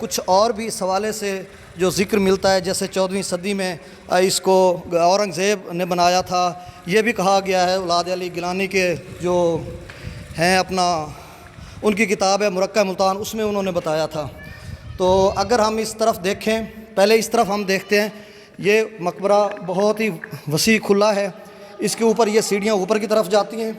کچھ اور بھی اس حوالے سے جو ذکر ملتا ہے، جیسے 14ویں صدی میں اس کو اورنگزیب نے بنایا تھا۔ یہ بھی کہا گیا ہے اولاد علی گیلانی کے جو ہیں اپنا ان کی کتاب ہے مرقع ملتان، اس میں انہوں نے بتایا تھا۔ تو اگر ہم اس طرف دیکھیں، پہلے اس طرف ہم دیکھتے ہیں، یہ مقبرہ بہت ہی وسیع کھلا ہے۔ اس کے اوپر یہ سیڑھیاں اوپر کی طرف جاتی ہیں،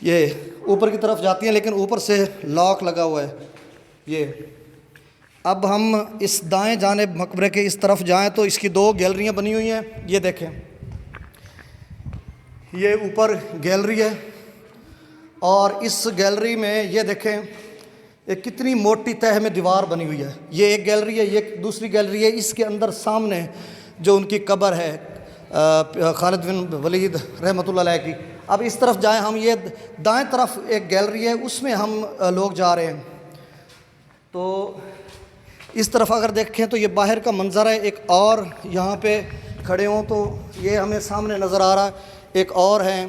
یہ اوپر کی طرف جاتی ہیں، لیکن اوپر سے لاک لگا ہوا ہے یہ۔ اب ہم اس دائیں جانب مقبرے کے اس طرف جائیں تو اس کی 2 گیلریاں بنی ہوئی ہیں، یہ دیکھیں، یہ اوپر گیلری ہے، اور اس گیلری میں یہ دیکھیں ایک کتنی موٹی تہہ میں دیوار بنی ہوئی ہے۔ یہ ایک گیلری ہے، یہ دوسری گیلری ہے۔ اس کے اندر سامنے جو ان کی قبر ہے خالد بن ولید رحمۃ اللہ علیہ کی۔ اب اس طرف جائیں ہم، یہ دائیں طرف ایک گیلری ہے، اس میں ہم لوگ جا رہے ہیں۔ تو اس طرف اگر دیکھیں تو یہ باہر کا منظر ہے، ایک اور یہاں پہ کھڑے ہوں تو یہ ہمیں سامنے نظر آ رہا ہے، ایک اور ہیں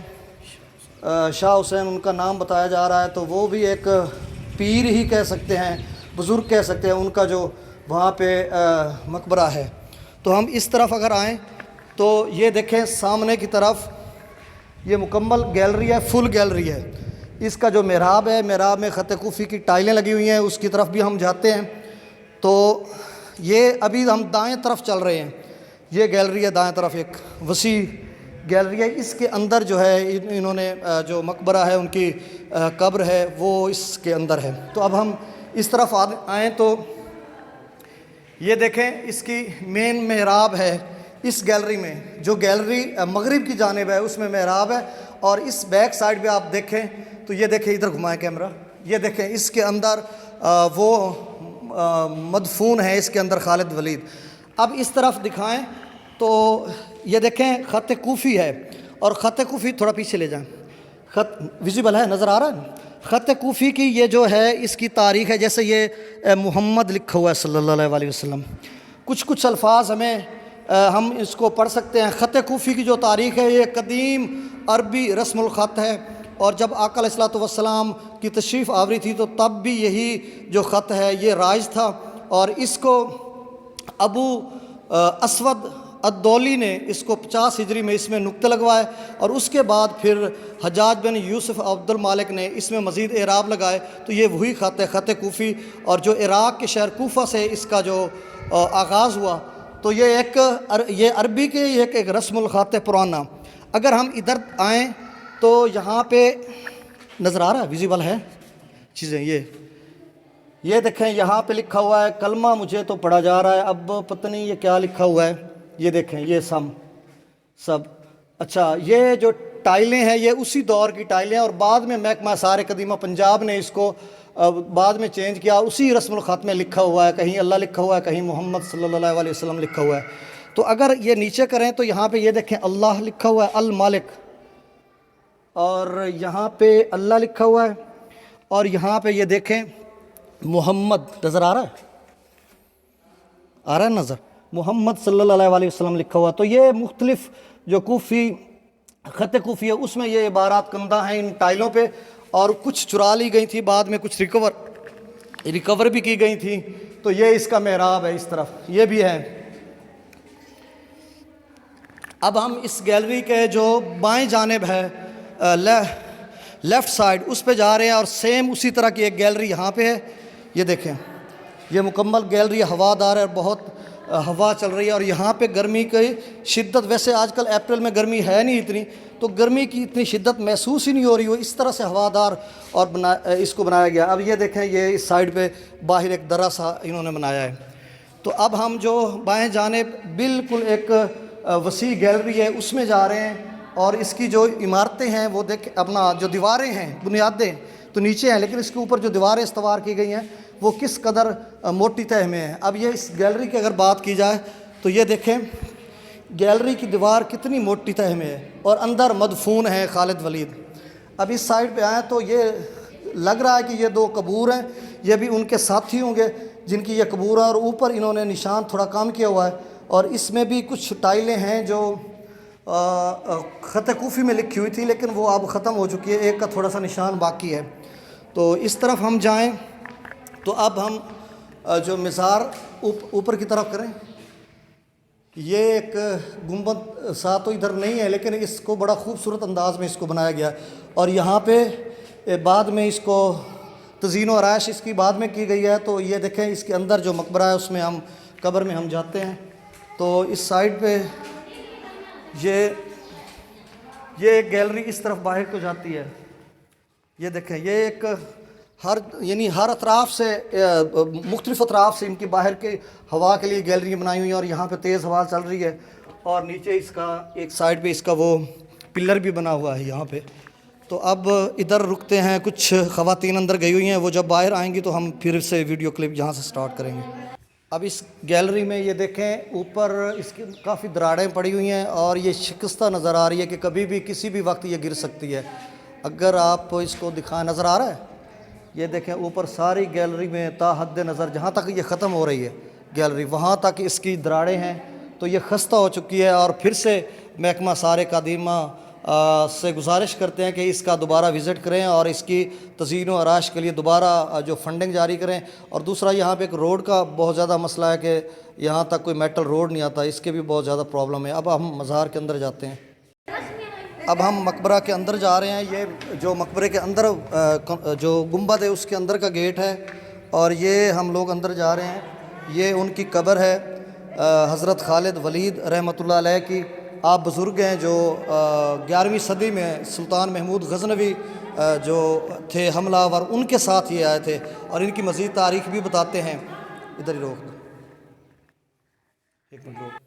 شاہ حسین، ان کا نام بتایا جا رہا ہے، تو وہ بھی ایک پیر ہی کہہ سکتے ہیں، بزرگ کہہ سکتے ہیں، ان کا جو وہاں پہ مقبرہ ہے۔ تو ہم اس طرف اگر آئیں تو یہ دیکھیں سامنے کی طرف یہ مکمل گیلری ہے، فل گیلری ہے۔ اس کا جو محراب ہے، محراب میں خط کوفی کی ٹائلیں لگی ہوئی ہیں، اس کی طرف بھی ہم جاتے ہیں۔ تو یہ ابھی ہم دائیں طرف چل رہے ہیں، یہ گیلری ہے دائیں طرف، ایک وسیع گیلری ہے۔ اس کے اندر جو ہے انہوں نے جو مقبرہ ہے، ان کی قبر ہے، وہ اس کے اندر ہے۔ تو اب ہم اس طرف آئیں تو یہ دیکھیں اس کی مین محراب ہے اس گیلری میں، جو گیلری مغرب کی جانب ہے اس میں محراب ہے، اور اس بیک سائڈ پہ آپ دیکھیں تو یہ دیکھیں، ادھر گھمائیں کیمرہ، یہ دیکھیں اس کے اندر وہ مدفون ہے، اس کے اندر خالد ولید۔ اب اس طرف دکھائیں تو یہ دیکھیں خط کوفی ہے، اور خط کوفی تھوڑا پیچھے لے جائیں، خط ویزیبل ہے، نظر آ رہا ہے۔ خط کوفی کی یہ جو ہے اس کی تاریخ ہے، جیسے یہ محمد لکھا ہوا ہے صلی اللہ علیہ وسلم، کچھ الفاظ ہم اس کو پڑھ سکتے ہیں۔ خط کوفی کی جو تاریخ ہے، یہ قدیم عربی رسم الخط ہے، اور جب آقا علیہ الصلوۃ والسلام کی تشریف آوری تھی تو تب بھی یہی جو خط ہے یہ رائج تھا، اور اس کو ابو اسود الدولی نے اس کو 50 ہجری میں اس میں نقطے لگوائے، اور اس کے بعد پھر حجاج بن یوسف عبد المالک نے اس میں مزید اعراب لگائے، تو یہ وہی خط ہے، خط کوفی، اور جو عراق کے شہر کوفہ سے اس کا جو آغاز ہوا، تو یہ عربی کے ایک رسم الخط ہے پرانا۔ اگر ہم ادھر آئیں تو یہاں پہ نظر آ رہا ہے، ویزیبل ہے چیزیں، یہ دیکھیں یہاں پہ لکھا ہوا ہے، کلمہ مجھے تو پڑھا جا رہا ہے، اب پتہ نہیں یہ کیا لکھا ہوا ہے، یہ دیکھیں یہ سب اچھا، یہ جو ٹائلیں ہیں یہ اسی دور کی ٹائلیں ہیں، اور بعد میں محکمہ آثار قدیمہ پنجاب نے اس کو بعد میں چینج کیا، اسی رسم الخط میں لکھا ہوا ہے، کہیں اللہ لکھا ہوا ہے، کہیں محمد صلی اللہ علیہ وسلم لکھا ہوا ہے۔ تو اگر یہ نیچے کریں تو یہاں پہ یہ دیکھیں اللہ لکھا ہوا ہے، المالک، اور یہاں پہ اللہ لکھا ہوا ہے، اور یہاں پہ یہ دیکھیں محمد نظر آ رہا ہے نظر، محمد صلی اللہ علیہ وسلم لکھا ہوا۔ تو یہ مختلف جو کوفی خط کوفی ہے اس میں یہ عبارات کندہ ہیں ان ٹائلوں پہ، اور کچھ چرا لی گئی تھی، بعد میں کچھ ریکور بھی کی گئی تھی۔ تو یہ اس کا محراب ہے، اس طرف یہ بھی ہے۔ اب ہم اس گیلری کے جو بائیں جانب ہے لیفٹ سائڈ، اس پہ جا رہے ہیں، اور سیم اسی طرح کی ایک گیلری یہاں پہ ہے، یہ دیکھیں یہ مکمل گیلری ہوادار ہے، اور بہت ہوا چل رہی ہے، اور یہاں پہ گرمی کی شدت، ویسے آج کل اپریل میں گرمی ہے نہیں اتنی، تو گرمی کی اتنی شدت محسوس ہی نہیں ہو رہی، وہ اس طرح سے ہوادار اور اس کو بنایا گیا۔ اب یہ دیکھیں یہ اس سائڈ پہ باہر ایک درہ سا انہوں نے بنایا ہے۔ تو اب ہم جو بائیں جانب بالکل ایک وسیع گیلری ہے اس میں جا رہے ہیں، اور اس کی جو عمارتیں ہیں وہ اپنا جو دیواریں ہیں بنیادیں تو نیچے ہیں، لیکن اس کے اوپر جو دیواریں استوار کی گئی ہیں وہ کس قدر موٹی تہ میں ہیں۔ اب یہ اس گیلری کی اگر بات کی جائے تو یہ دیکھیں گیلری کی دیوار کتنی موٹی تہ میں ہے، اور اندر مدفون ہے خالد ولید۔ اب اس سائڈ پہ آئیں تو یہ لگ رہا ہے کہ یہ 2 قبور ہیں، یہ بھی ان کے ساتھی ہوں گے جن کی یہ قبور ہے، اور اوپر انہوں نے نشان تھوڑا کام کیا ہوا ہے، اور اس میں بھی کچھ ٹائلیں ہیں جو خط کوفی میں لکھی ہوئی تھی، لیکن وہ اب ختم ہو چکی ہے، ایک کا تھوڑا سا نشان باقی ہے۔ تو اس طرف ہم جائیں تو اب ہم جو مزار اوپر کی طرف کریں، یہ ایک گنبد سا تو ادھر نہیں ہے، لیکن اس کو بڑا خوبصورت انداز میں اس کو بنایا گیا، اور یہاں پہ بعد میں اس کو تزئین و آرائش اس کی بعد میں کی گئی ہے۔ تو یہ دیکھیں اس کے اندر جو مقبرہ ہے اس میں ہم قبر میں ہم جاتے ہیں، تو اس سائڈ پہ یہ ایک گیلری اس طرف باہر کو جاتی ہے۔ یہ دیکھیں یہ ایک ہر اطراف سے مختلف اطراف سے ان کی باہر کے ہوا کے لیے گیلری بنائی ہوئی ہیں، اور یہاں پہ تیز ہوا چل رہی ہے، اور نیچے اس کا ایک سائڈ پہ اس کا وہ پلر بھی بنا ہوا ہے یہاں پہ۔ تو اب ادھر رکتے ہیں، کچھ خواتین اندر گئی ہوئی ہیں، وہ جب باہر آئیں گی تو ہم پھر سے ویڈیو کلپ یہاں سے سٹارٹ کریں گے۔ اب اس گیلری میں یہ دیکھیں اوپر اس کی کافی دراڑیں پڑی ہوئی ہیں، اور یہ شکستہ نظر آ رہی ہے کہ کبھی بھی کسی بھی وقت یہ گر سکتی ہے۔ اگر آپ اس کو دکھائیں، نظر آ رہا ہے؟ یہ دیکھیں اوپر ساری گیلری میں تا حد نظر جہاں تک یہ ختم ہو رہی ہے گیلری، وہاں تک اس کی دراڑیں ہیں، تو یہ خستہ ہو چکی ہے، اور پھر سے محکمہ آثار قدیمہ سے گزارش کرتے ہیں کہ اس کا دوبارہ وزٹ کریں اور اس کی تزئین و آرائش کے لیے دوبارہ جو فنڈنگ جاری کریں۔ اور دوسرا یہاں پہ ایک روڈ کا بہت زیادہ مسئلہ ہے کہ یہاں تک کوئی میٹل روڈ نہیں آتا، اس کے بھی بہت زیادہ پرابلم ہے۔ اب ہم مزار کے اندر جاتے ہیں، اب ہم مقبرہ کے اندر جا رہے ہیں۔ یہ جو مقبرے کے اندر جو گنبد ہے اس کے اندر کا گیٹ ہے، اور یہ ہم لوگ اندر جا رہے ہیں۔ یہ ان کی قبر ہے، حضرت خالد ولید رحمۃ اللہ علیہ کی۔ آپ بزرگ ہیں جو 11ویں صدی میں سلطان محمود غزنوی جو تھے حملہ آور، ان کے ساتھ یہ آئے تھے، اور ان کی مزید تاریخ بھی بتاتے ہیں۔ ادھر ہی روک دو، ایک منٹ روک۔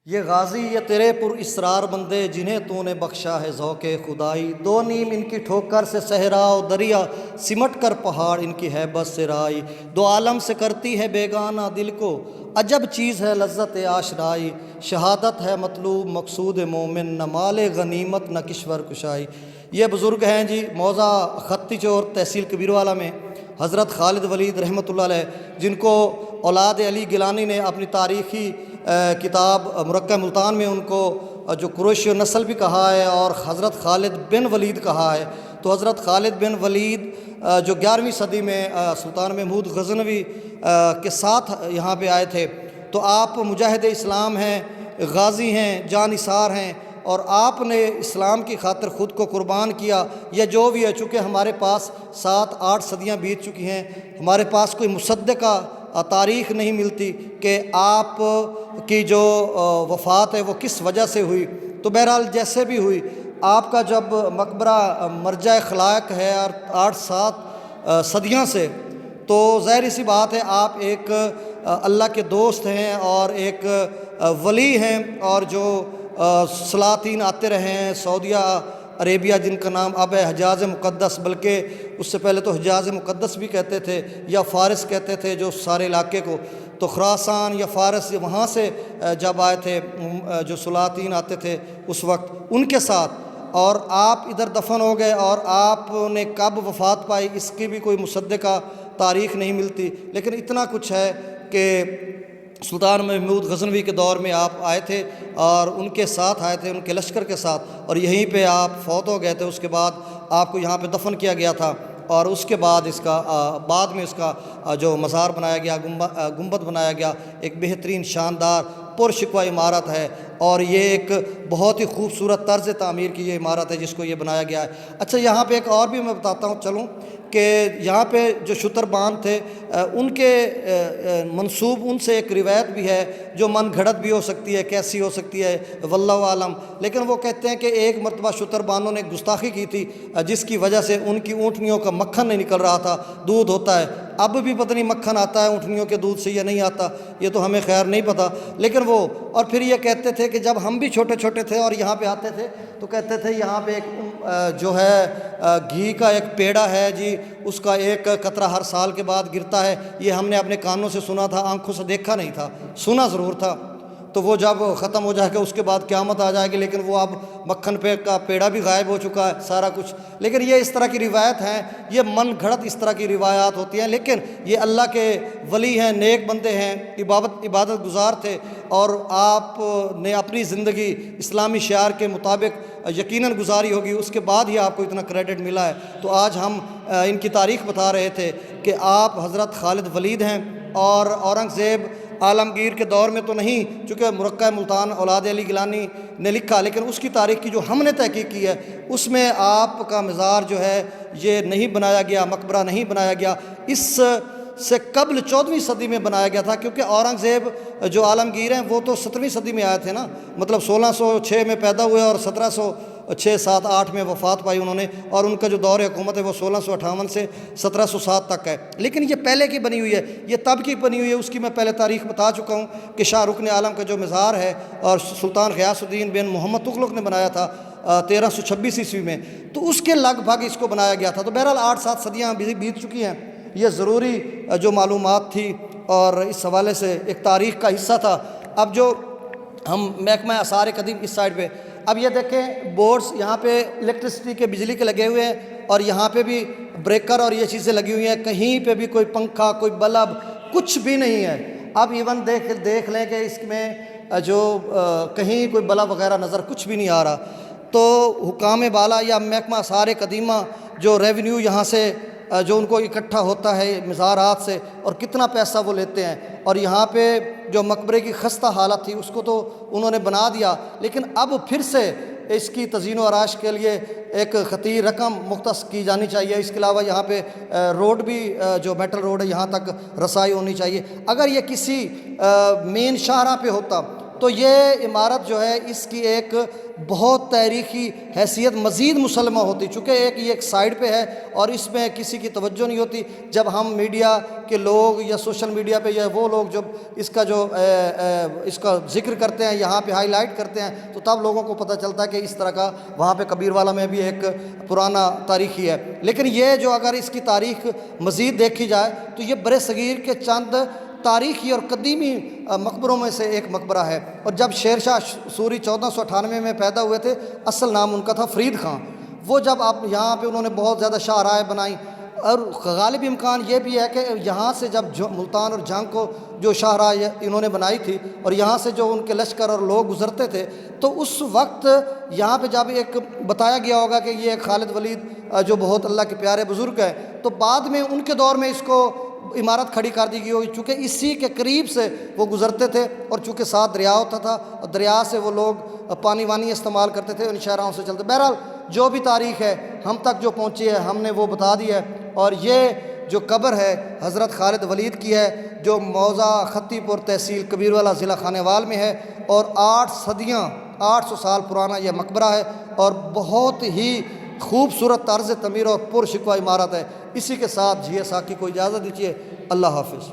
یہ غازی یہ تیرے پر اسرار بندے جنہیں تو نے بخشا ہے ذوق خدائی، دو نیم ان کی ٹھوکر سے صحرا و دریا، سمٹ کر پہاڑ ان کی ہیبت سے رائی، دو عالم سے کرتی ہے بیگانہ دل کو، عجب چیز ہے لذت آشنائی، شہادت ہے مطلوب مقصود مومن، نہ مال غنیمت نہ کشور کشائی۔ یہ بزرگ ہیں جی موضع خطی چور تحصیل کبیروالا میں، حضرت خالد ولید رحمۃ اللہ علیہ، جن کو اولاد علی گیلانی نے اپنی تاریخی کتاب مرکہ ملتان میں ان کو جو قریشی نسل بھی کہا ہے، اور حضرت خالد بن ولید کہا ہے۔ تو حضرت خالد بن ولید جو 11ویں صدی میں سلطان محمود غزنوی کے ساتھ یہاں پہ آئے تھے، تو آپ مجاہد اسلام ہیں، غازی ہیں، جاں نثار ہیں، اور آپ نے اسلام کی خاطر خود کو قربان کیا۔ یا جو بھی ہے، چونکہ ہمارے پاس 7-8 صدیاں بیت چکی ہیں، ہمارے پاس کوئی مصدقہ تاریخ نہیں ملتی کہ آپ کی جو وفات ہے وہ کس وجہ سے ہوئی۔ تو بہرحال جیسے بھی ہوئی، آپ کا جب مقبرہ مرجع خلائق ہے 8-7 صدیوں سے، تو ظاہر سی بات ہے آپ ایک اللہ کے دوست ہیں اور ایک ولی ہیں، اور جو سلاطین آتے رہے ہیں سعودیہ عربیہ، جن کا نام اب ہے حجاز مقدس، بلکہ اس سے پہلے تو حجاز مقدس بھی کہتے تھے، یا فارس کہتے تھے جو سارے علاقے کو۔ تو خراسان یا فارس وہاں سے جب آئے تھے جو سلاطین آتے تھے اس وقت، ان کے ساتھ، اور آپ ادھر دفن ہو گئے، اور آپ نے کب وفات پائی اس کی بھی کوئی مصدقہ تاریخ نہیں ملتی۔ لیکن اتنا کچھ ہے کہ سلطان محمود غزنوی کے دور میں آپ آئے تھے، اور ان کے ساتھ آئے تھے، ان کے لشکر کے ساتھ، اور یہیں پہ آپ فوت ہو گئے تھے۔ اس کے بعد آپ کو یہاں پہ دفن کیا گیا تھا، اور اس کے بعد اس کا بعد میں اس کا جو مزار بنایا گیا، گنبد بنایا گیا، ایک بہترین شاندار پرشکوہ عمارت ہے، اور یہ ایک بہت ہی خوبصورت طرز تعمیر کی یہ عمارت ہے جس کو یہ بنایا گیا ہے۔ اچھا، یہاں پہ ایک اور بھی میں بتاتا ہوں چلوں، کہ یہاں پہ جو شتر باندھ تھے ان کے منسوب ان سے ایک روایت بھی ہے جو من گھڑت بھی ہو سکتی ہے، کیسی ہو سکتی ہے واللہ عالم، لیکن وہ کہتے ہیں کہ ایک مرتبہ شتر باندھوں نے گستاخی کی تھی، جس کی وجہ سے ان کی اونٹنیوں کا مکھن نہیں نکل رہا تھا۔ دودھ ہوتا ہے، اب بھی پتہ نہیں مکھن آتا ہے اونٹنیوں کے دودھ سے یا نہیں آتا، یہ تو ہمیں خیر نہیں پتہ، لیکن وہ اور پھر یہ کہتے تھے کہ جب ہم بھی چھوٹے چھوٹے تھے اور یہاں پہ آتے تھے تو کہتے تھے یہاں پہ ایک جو ہے گھی کا ایک پیڑا ہے جی، اس کا ایک قطرہ ہر سال کے بعد گرتا ہے۔ یہ ہم نے اپنے کانوں سے سنا تھا، آنکھوں سے دیکھا نہیں تھا، سنا ضرور تھا۔ تو وہ جب ختم ہو جائے گا اس کے بعد قیامت آ جائے گی، لیکن وہ اب مکھن پہ کا پیڑا بھی غائب ہو چکا ہے سارا کچھ۔ لیکن یہ اس طرح کی روایت ہیں، یہ من گھڑت اس طرح کی روایات ہوتی ہیں، لیکن یہ اللہ کے ولی ہیں، نیک بندے ہیں، عبادت گزار تھے، اور آپ نے اپنی زندگی اسلامی شعار کے مطابق یقیناً گزاری ہوگی، اس کے بعد ہی آپ کو اتنا کریڈٹ ملا ہے۔ تو آج ہم ان کی تاریخ بتا رہے تھے کہ آپ حضرت خالد ولید ہیں، اور اورنگزیب عالمگیر کے دور میں تو نہیں، چونکہ مرقع ملتان اولاد علی گیلانی نے لکھا، لیکن اس کی تاریخ کی جو ہم نے تحقیق کی ہے اس میں آپ کا مزار جو ہے یہ نہیں بنایا گیا، مقبرہ نہیں بنایا گیا، اس سے قبل 14ویں صدی میں بنایا گیا تھا، کیونکہ اورنگزیب جو عالمگیر ہیں وہ تو 17ویں صدی میں آئے تھے نا، مطلب 1606 میں پیدا ہوئے اور 1706 7 8 میں وفات پائی انہوں نے، اور ان کا جو دور حکومت ہے وہ 1658 سے 1707 تک ہے۔ لیکن یہ پہلے کی بنی ہوئی ہے، یہ تب کی بنی ہوئی ہے، اس کی میں پہلے تاریخ بتا چکا ہوں کہ شاہ رکن عالم کا جو مزار ہے اور سلطان غیاث الدین بن محمد تغلق نے بنایا تھا 1326 عیسوی میں، تو اس کے لگ بھگ اس کو بنایا گیا تھا۔ تو بہرحال 8-7 صدیاں بیت چکی ہیں، یہ ضروری جو معلومات تھی اور اس حوالے سے ایک تاریخ کا حصہ تھا۔ اب جو ہم محکمہ آثار قدیم اس سائڈ پہ، اب یہ دیکھیں بورڈز یہاں پہ الیکٹرسٹی کے بجلی کے لگے ہوئے ہیں، اور یہاں پہ بھی بریکر اور یہ چیزیں لگی ہوئی ہیں، کہیں پہ بھی کوئی پنکھا، کوئی بلب، کچھ بھی نہیں ہے۔ اب ایون دیکھ لیں کہ اس میں جو کہیں کوئی بلب وغیرہ نظر کچھ بھی نہیں آ رہا۔ تو حکام بالا یا محکمہ آثار قدیمہ جو ریونیو یہاں سے جو ان کو اکٹھا ہوتا ہے مزارات سے، اور کتنا پیسہ وہ لیتے ہیں، اور یہاں پہ جو مقبرے کی خستہ حالت تھی اس کو تو انہوں نے بنا دیا، لیکن اب پھر سے اس کی تزئین و آرائش کے لیے ایک خطیر رقم مختص کی جانی چاہیے۔ اس کے علاوہ یہاں پہ روڈ بھی جو میٹل روڈ ہے یہاں تک رسائی ہونی چاہیے۔ اگر یہ کسی مین شاہراہ پہ ہوتا تو یہ عمارت جو ہے اس کی ایک بہت تاریخی حیثیت مزید مسلمہ ہوتی، چونکہ یہ ایک سائڈ پہ ہے اور اس میں کسی کی توجہ نہیں ہوتی۔ جب ہم میڈیا کے لوگ یا سوشل میڈیا پہ یا وہ لوگ جب اس کا ذکر کرتے ہیں، یہاں پہ ہائی لائٹ کرتے ہیں، تو تب لوگوں کو پتہ چلتا ہے کہ اس طرح کا وہاں پہ کبیر والا میں بھی ایک پرانا تاریخی ہے۔ لیکن یہ جو اگر اس کی تاریخ مزید دیکھی جائے تو یہ برِ صغیر کے چند تاریخی اور قدیمی مقبروں میں سے ایک مقبرہ ہے۔ اور جب شیر شاہ سوری 1498 میں پیدا ہوئے تھے، اصل نام ان کا تھا فرید خان۔ وہ جب آپ یہاں پہ انہوں نے بہت زیادہ شاہراہیں بنائیں، اور غالب امکان یہ بھی ہے کہ یہاں سے جب ملتان اور جنگ کو جو شاہراہ انہوں نے بنائی تھی، اور یہاں سے جو ان کے لشکر اور لوگ گزرتے تھے، تو اس وقت یہاں پہ جب ایک بتایا گیا ہوگا کہ یہ خالد ولید جو بہت اللہ کے پیارے بزرگ ہیں، تو بعد میں ان کے دور میں اس کو عمارت کھڑی کر دی گئی ہوگی، چونکہ اسی کے قریب سے وہ گزرتے تھے، اور چونکہ ساتھ دریا ہوتا تھا، اور دریا سے وہ لوگ پانی وانی استعمال کرتے تھے، ان شہراہوں سے چلتے۔ بہرحال جو بھی تاریخ ہے ہم تک جو پہنچی ہے ہم نے وہ بتا دی ہے، اور یہ جو قبر ہے حضرت خالد ولید کی ہے، جو موضع خطی پور تحصیل کبیروالا ضلع خانیوال میں ہے، اور 800 سال پرانا یہ مقبرہ ہے، اور بہت ہی خوبصورت طرز تعمیر اور پر شکوہ عمارت ہے۔ اسی کے ساتھ جی ساکی کو اجازت دیجیے، اللہ حافظ۔